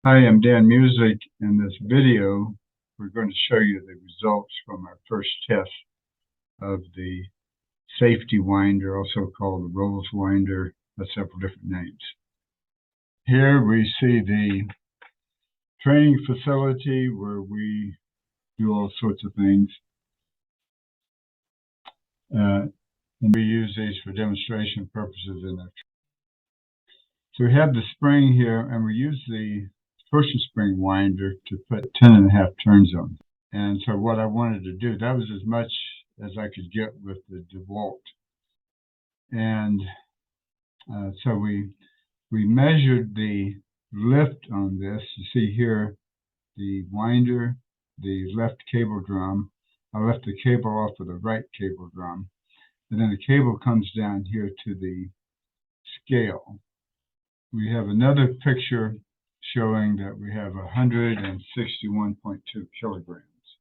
Hi, I'm Dan Musick. In this video, we're going to show you the results from our first test of the Safe-T-Winder, also called the Rolls Winder, with several different names. Here we see the training facility where we do all sorts of things. And we use these for demonstration purposes in our So we have the spring here, and we use the torsion spring winder to put 10.5 turns on. And so what I wanted to do, that was as much as I could get with the DeWalt. And so we measured the lift on this. You see here the winder, the left cable drum. I left the cable off of the right cable drum. And then the cable comes down here to the scale. We have another picture showing that we have 161.2 kilograms.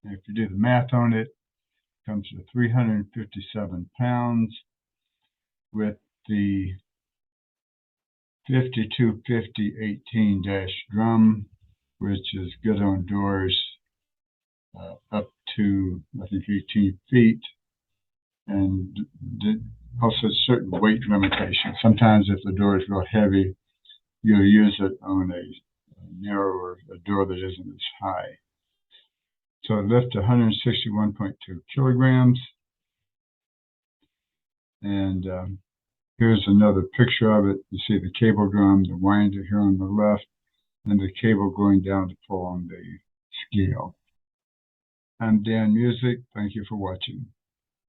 And if you do the math on it, it comes to 357 pounds with the 5250-18 drum, which is good on doors up to, I think, 18 feet. And also certain weight limitations. Sometimes if the door is real heavy, you'll use it on a narrower door that isn't as high. So it lifts 161.2 kilograms. And here's another picture of it. You see the cable drum, the winder here on the left, and the cable going down to pull on the scale. I'm Dan Musick. Thank you for watching.